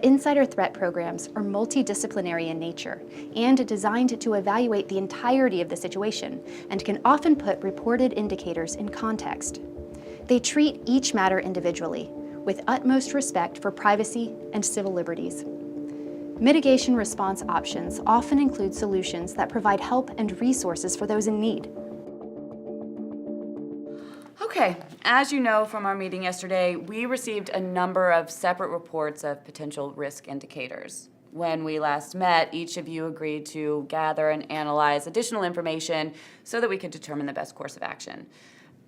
Insider threat programs are multidisciplinary in nature and designed to evaluate the entirety of the situation and can often put reported indicators in context. They treat each matter individually, with utmost respect for privacy and civil liberties. Mitigation response options often include solutions that provide help and resources for those in need. Okay, as you know from our meeting yesterday, we received a number of separate reports of potential risk indicators. When we last met, each of you agreed to gather and analyze additional information so that we could determine the best course of action.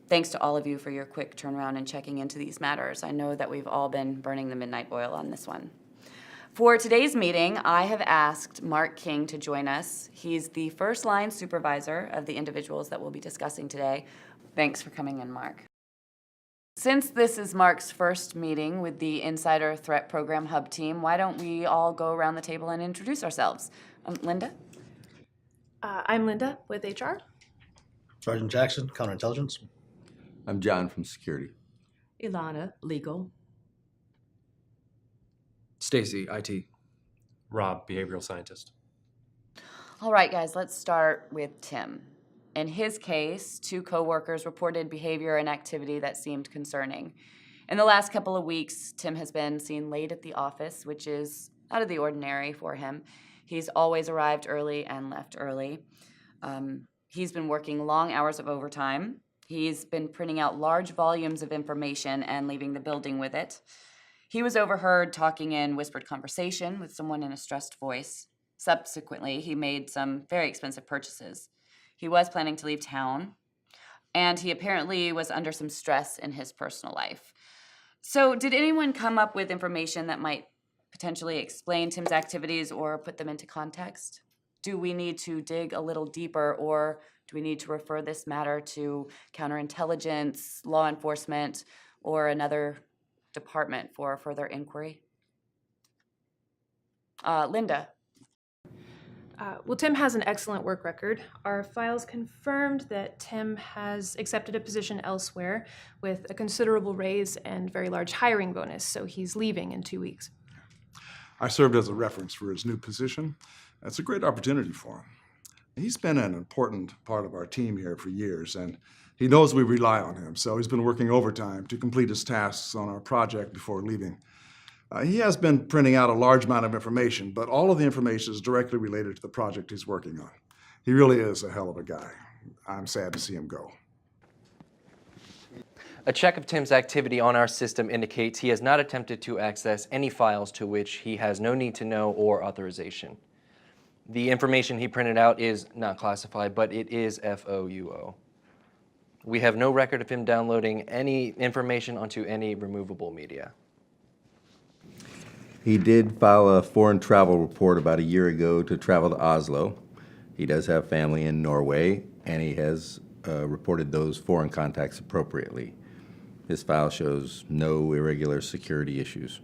Thanks to all of you for your quick turnaround and checking into these matters. I know that we've all been burning the midnight oil on this one. For today's meeting, I have asked Mark King to join us. He's the first-line supervisor of the individuals that we'll be discussing today. Thanks for coming in, Mark. Since this is Mark's first meeting with the Insider Threat Program Hub team, why don't we all go around the table and introduce ourselves? Linda? I'm Linda with HR. Sergeant Jackson, Counterintelligence. I'm John from Security. Ilana, Legal. Cdse, IT. Rob, Behavioral Scientist. All right, guys, let's start with Tim. In his case, 2 coworkers reported behavior and activity that seemed concerning. In the last couple of weeks, Tim has been seen late at the office, which is out of the ordinary for him. He's always arrived early and left early. He's been working long hours of overtime. He's been printing out large volumes of information and leaving the building with it. He was overheard talking in whispered conversation with someone in a stressed voice. Subsequently, he made some very expensive purchases. He was planning to leave town, and he apparently was under some stress in his personal life. So did anyone come up with information that might potentially explain Tim's activities or put them into context? Do we need to dig a little deeper, or do we need to refer this matter to counterintelligence, law enforcement, or another department for further inquiry? Linda? Well, Tim has an excellent work record. Our files confirmed that Tim has accepted a position elsewhere with a considerable raise and very large hiring bonus, so he's leaving in 2 weeks. I served as a reference for his new position. That's a great opportunity for him. He's been an important part of our team here for years, and he knows we rely on him, so he's been working overtime to complete his tasks on our project before leaving. He has been printing out a large amount of information, but all of the information is directly related to the project he's working on. He really is a hell of a guy. I'm sad to see him go. A check of Tim's activity on our system indicates he has not attempted to access any files to which he has no need to know or authorization. The information he printed out is not classified, but it is FOUO. We have no record of him downloading any information onto any removable media. He did file a foreign travel report about a year ago to travel to Oslo. He does have family in Norway, and he has reported those foreign contacts appropriately. His file shows no irregular security issues.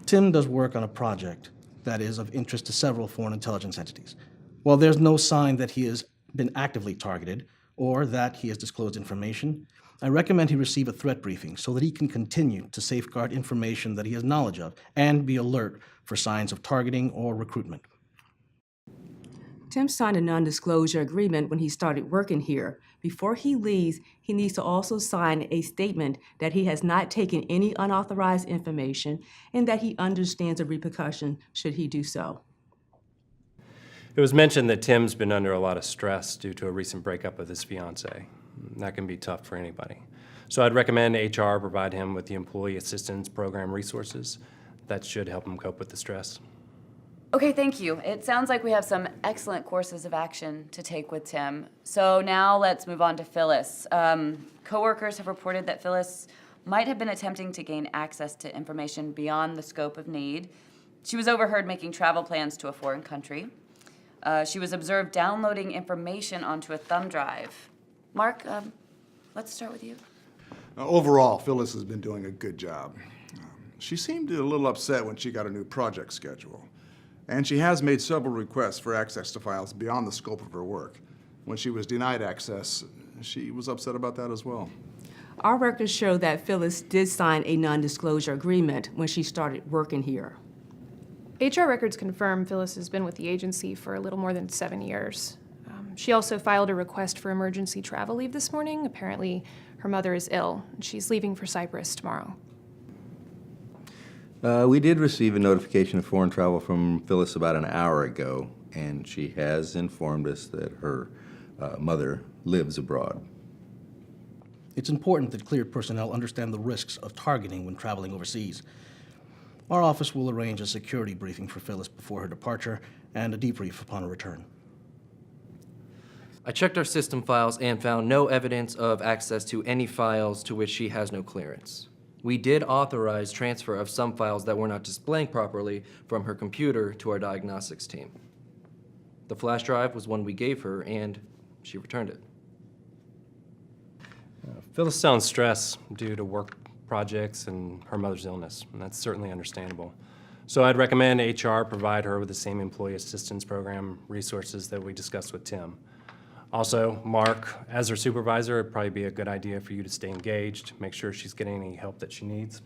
Tim does work on a project that is of interest to several foreign intelligence entities. While there's no sign that he has been actively targeted or that he has disclosed information, I recommend he receive a threat briefing so that he can continue to safeguard information that he has knowledge of and be alert for signs of targeting or recruitment. Tim signed a non-disclosure agreement when he started working here. Before he leaves, he needs to also sign a statement that he has not taken any unauthorized information and that he understands the repercussion should he do so. It was mentioned that Tim's been under a lot of stress due to a recent breakup with his fiancée. That can be tough for anybody. So I'd recommend HR provide him with the Employee Assistance Program resources. That should help him cope with the stress. Okay, thank you. It sounds like we have some excellent courses of action to take with Tim. So now let's move on to Phyllis. Coworkers have reported that Phyllis might have been attempting to gain access to information beyond the scope of need. She was overheard making travel plans to a foreign country. She was observed downloading information onto a thumb drive. Mark, let's start with you. Overall, Phyllis has been doing a good job. She seemed a little upset when she got a new project schedule. And she has made several requests for access to files beyond the scope of her work. When she was denied access, she was upset about that as well. Our records show that Phyllis did sign a non-disclosure agreement when she started working here. HR records confirm Phyllis has been with the agency for a little more than 7 years. She also filed a request for emergency travel leave this morning. Apparently, her mother is ill, and she's leaving for Cyprus tomorrow. We did receive a notification of foreign travel from Phyllis about an hour ago, and she has informed us that her mother lives abroad. It's important that cleared personnel understand the risks of targeting when traveling overseas. Our office will arrange a security briefing for Phyllis before her departure and a debrief upon her return. I checked our system files and found no evidence of access to any files to which she has no clearance. We did authorize transfer of some files that were not displaying properly from her computer to our diagnostics team. The flash drive was one we gave her, and she returned it. Phyllis sounds stressed due to work projects and her mother's illness, and that's certainly understandable. So I'd recommend HR provide her with the same employee assistance program resources that we discussed with Tim. Also, Mark, as her supervisor, it'd probably be a good idea for you to stay engaged, make sure she's getting any help that she needs.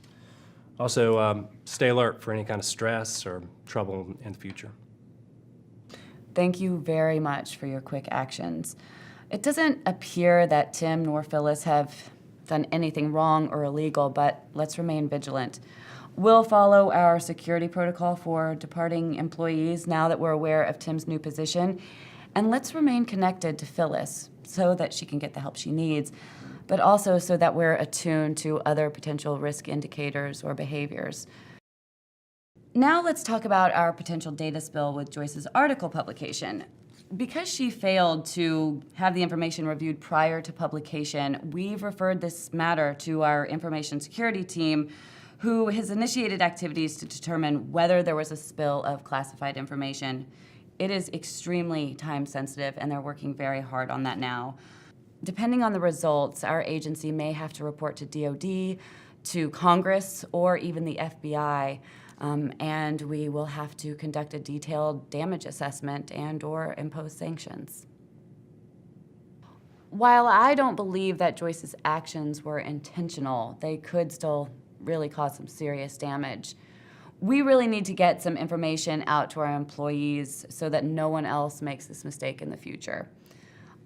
Also, stay alert for any kind of stress or trouble in the future. Thank you very much for your quick actions. It doesn't appear that Tim nor Phyllis have done anything wrong or illegal, but let's remain vigilant. We'll follow our security protocol for departing employees now that we're aware of Tim's new position. And let's remain connected to Phyllis so that she can get the help she needs, but also so that we're attuned to other potential risk indicators or behaviors. Now let's talk about our potential data spill with Joyce's article publication. Because she failed to have the information reviewed prior to publication, we've referred this matter to our information security team, who has initiated activities to determine whether there was a spill of classified information. It is extremely time sensitive, and they're working very hard on that now. Depending on the results, our agency may have to report to DoD, to Congress, or even the FBI, and we will have to conduct a detailed damage assessment and/or impose sanctions. While I don't believe that Joyce's actions were intentional, they could still really cause some serious damage. We really need to get some information out to our employees so that no one else makes this mistake in the future.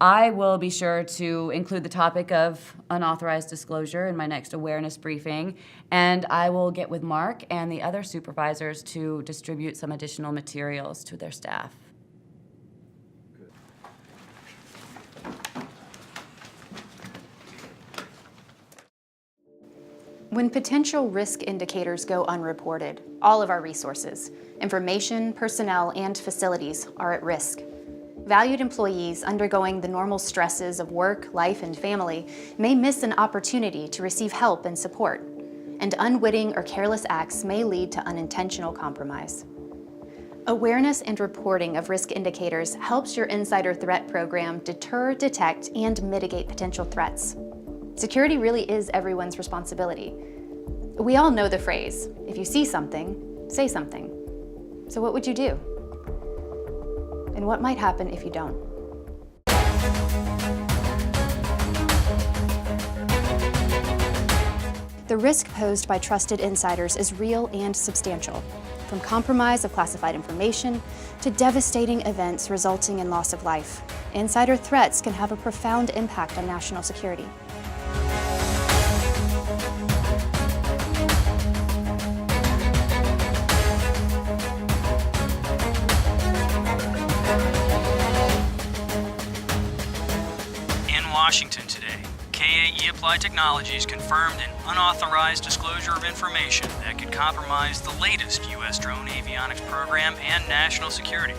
I will be sure to include the topic of unauthorized disclosure in my next awareness briefing, and I will get with Mark and the other supervisors to distribute some additional materials to their staff. When potential risk indicators go unreported, all of our resources, information, personnel, and facilities are at risk. Valued employees undergoing the normal stresses of work, life, and family may miss an opportunity to receive help and support, and unwitting or careless acts may lead to unintentional compromise. Awareness and reporting of risk indicators helps your insider threat program deter, detect, and mitigate potential threats. Security really is everyone's responsibility. We all know the phrase, if you see something, say something. So what would you do? And what might happen if you don't? The risk posed by trusted insiders is real and substantial, from compromise of classified information to devastating events resulting in loss of life. Insider threats can have a profound impact on national security. Washington today, Cdse Applied Technologies confirmed an unauthorized disclosure of information that could compromise the latest U.S. drone avionics program and national security.